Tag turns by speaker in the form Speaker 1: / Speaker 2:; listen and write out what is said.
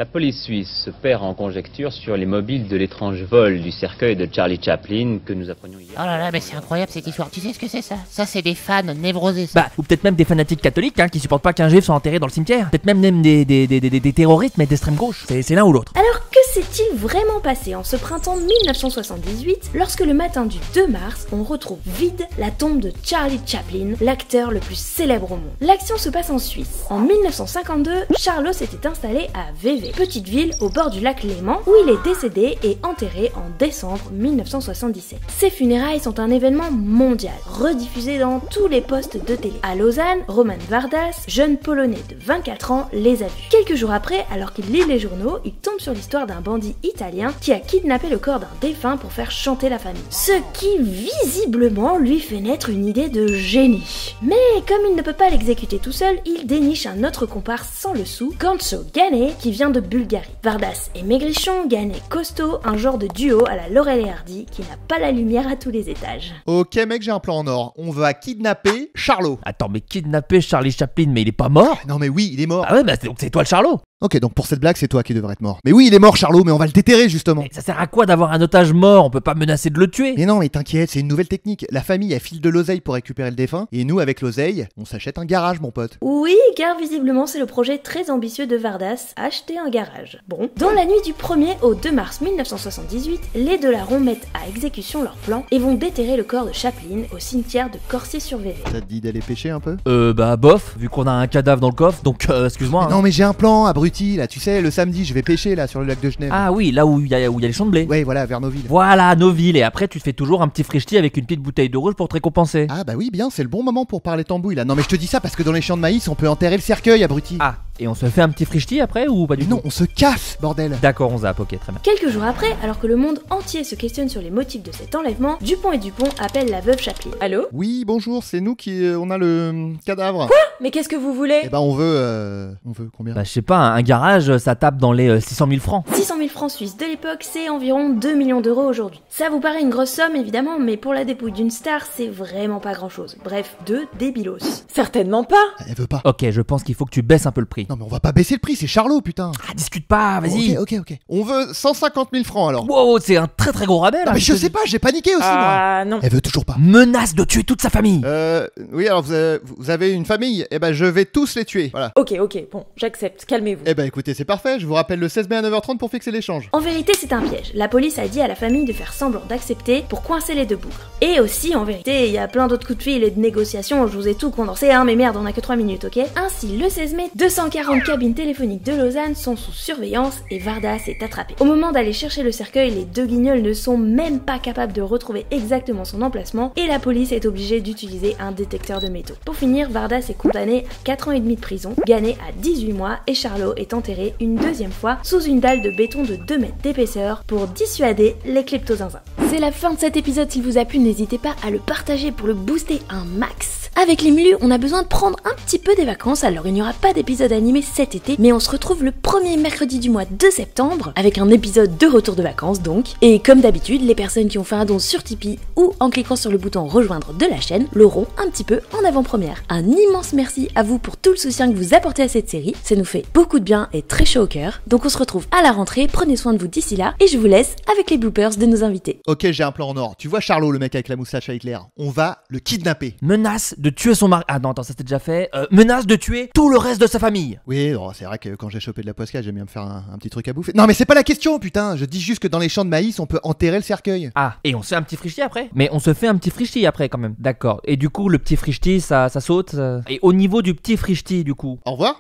Speaker 1: La police suisse se perd en conjecture sur les mobiles de l'étrange vol du cercueil de Charlie Chaplin que nous apprenions hier.
Speaker 2: Oh là là, mais c'est incroyable cette histoire. Tu sais ce que c'est ça? Ça, c'est des fans névrosés. Ça.
Speaker 3: Bah, ou peut-être même des fanatiques catholiques qui supportent pas qu'un juif soit enterré dans le cimetière. Peut-être même des terroristes, mais d'extrême gauche. C'est l'un ou l'autre.
Speaker 4: Alors que s'est-il vraiment passé en ce printemps 1978 lorsque le matin du 2 mars, on retrouve vide la tombe de Charlie Chaplin, l'acteur le plus célèbre au monde? L'action se passe en Suisse. En 1952, Charlot s'était installé à Vevey, petite ville au bord du lac Léman, où il est décédé et enterré en décembre 1977. Ses funérailles sont un événement mondial, rediffusé dans tous les postes de télé. À Lausanne, Roman Vardas, jeune Polonais de 24 ans, les a vus. Quelques jours après, alors qu'il lit les journaux, il tombe sur l'histoire d'un bandit italien qui a kidnappé le corps d'un défunt pour faire chanter la famille. Ce qui, visiblement, lui fait naître une idée de génie. Mais comme il ne peut pas l'exécuter tout seul, il déniche un autre comparse sans le sou, Gancho Ganet, qui vient de Bulgarie. Vardas est maigrichon, Ganet costaud, un genre de duo à la Laurel et Hardy qui n'a pas la lumière à tous les étages.
Speaker 5: Ok mec, j'ai un plan en or. On va kidnapper Charlot.
Speaker 3: Attends, mais kidnapper Charlie Chaplin, mais il est pas mort?
Speaker 5: Non mais oui, il est mort.
Speaker 3: Ah ouais, bah donc c'est toi le Charlot.
Speaker 5: Ok, donc pour cette blague, c'est toi qui devrais être mort. Mais oui, il est mort Charlot, mais on va le déterrer justement.
Speaker 3: Mais ça sert à quoi d'avoir un otage mort? On peut pas menacer de le tuer.
Speaker 5: Mais non, mais t'inquiète, c'est une nouvelle technique. La famille, elle file de l'oseille pour récupérer le défunt, et nous, avec l'oseille, on s'achète un garage, mon pote.
Speaker 4: Oui, car visiblement c'est le projet très ambitieux de Vardas, acheter un garage. Bon, dans la nuit du 1er au 2 mars 1978, les deux larrons mettent à exécution leur plan et vont déterrer le corps de Chaplin au cimetière de Corsier-sur-Vevey.
Speaker 5: Ça te dit d'aller pêcher un peu?
Speaker 3: Bah bof, vu qu'on a un cadavre dans le coffre, donc excuse-moi.
Speaker 5: Non mais j'ai un plan, abruti, là, tu sais, le samedi, je vais pêcher, là, sur le lac de Genève.
Speaker 3: Ah oui, là où il y a les champs de blé.
Speaker 5: Ouais, voilà, vers Noville.
Speaker 3: Voilà, Noville, et après tu te fais toujours un petit frichti avec une petite bouteille de rouge pour te récompenser.
Speaker 5: Ah bah oui, bien, c'est le bon moment pour parler tambouille, là. Non mais je te dis ça parce que dans les champs de maïs, on peut enterrer le cercueil, abruti.
Speaker 3: Ah, et on se fait un petit frichti après ou pas du tout?
Speaker 5: Non, on se casse, bordel.
Speaker 3: D'accord, on zappe, ok, très bien.
Speaker 4: Quelques jours après, alors que le monde entier se questionne sur les motifs de cet enlèvement, Dupont et Dupont appellent la veuve Chaplin. Allô?
Speaker 5: Oui, bonjour, c'est nous qui... on a le cadavre.
Speaker 4: Quoi? Mais qu'est-ce que vous voulez?
Speaker 5: Eh ben on veut combien?
Speaker 3: Bah je sais pas, un garage, ça tape dans les 600 000 francs.
Speaker 4: 600 000 francs suisses de l'époque, c'est environ 2 millions d'euros aujourd'hui. Ça vous paraît une grosse somme évidemment, mais pour la dépouille d'une star, c'est vraiment pas grand chose. Bref, deux débilos. Certainement pas.
Speaker 5: Elle veut pas.
Speaker 3: Ok, je pense qu'il faut que tu baisses un peu le prix.
Speaker 5: Non mais on va pas baisser le prix, c'est Charlot, putain.
Speaker 3: Ah, discute pas, vas-y.
Speaker 5: Ok. On veut 150 000 francs alors.
Speaker 3: Wow, c'est un très très gros rabais là.
Speaker 5: Non mais je sais pas, j'ai paniqué aussi moi.
Speaker 4: Non.
Speaker 5: Elle veut toujours pas.
Speaker 3: Menace de tuer toute sa famille.
Speaker 5: Oui alors vous avez une famille. Eh ben je vais tous les tuer. Voilà.
Speaker 4: Ok, bon, j'accepte, calmez-vous.
Speaker 5: Eh ben écoutez, c'est parfait, je vous rappelle le 16 mai à 9h30 pour fixer l'échange.
Speaker 4: En vérité, c'est un piège. La police a dit à la famille de faire semblant d'accepter pour coincer les deux bougres. Et aussi, en vérité, il y a plein d'autres coups de fil et de négociations, je vous ai tout condensé, hein, mais merde, on a que 3 minutes, ok? Ainsi, le 16 mai, 240 cabines téléphoniques de Lausanne sont sous surveillance et Vardas est attrapé. Au moment d'aller chercher le cercueil, les deux guignols ne sont même pas capables de retrouver exactement son emplacement et la police est obligée d'utiliser un détecteur de métaux. Pour finir, Vardas est condamné à 4 ans et demi de prison, Ganet à 18 mois et Charlot est enterré une deuxième fois sous une dalle de béton de 2 mètres d'épaisseur pour dissuader les kleptozinzins. C'est la fin de cet épisode, s'il vous a plu, n'hésitez pas à le partager pour le booster un max. Avec les Mulu, on a besoin de prendre un petit peu des vacances, alors il n'y aura pas d'épisode animé cet été, mais on se retrouve le premier mercredi du mois de septembre, avec un épisode de retour de vacances donc. Et comme d'habitude, les personnes qui ont fait un don sur Tipeee ou en cliquant sur le bouton rejoindre de la chaîne l'auront un petit peu en avant-première. Un immense merci à vous pour tout le soutien que vous apportez à cette série, ça nous fait beaucoup de bien et très chaud au cœur. Donc on se retrouve à la rentrée, prenez soin de vous d'ici là, et je vous laisse avec les bloopers de nos invités.
Speaker 5: Ok, j'ai un plan en or. Tu vois Charlot, le mec avec la moustache à Hitler? On va le kidnapper.
Speaker 3: Menace de tuer son mari. Ah non, attends, ça c'était déjà fait. Menace de tuer tout le reste de sa famille.
Speaker 5: Oui, non, c'est vrai que quand j'ai chopé de la poiscaille, j'aime bien me faire un petit truc à bouffer. Non mais c'est pas la question, putain. Je dis juste que dans les champs de maïs, on peut enterrer le cercueil.
Speaker 3: Ah, et on se fait un petit frichti après? Mais on se fait un petit frichti après quand même. D'accord. Et du coup, le petit frichti, ça saute. Et au niveau du petit frichti, du coup.
Speaker 5: Au revoir.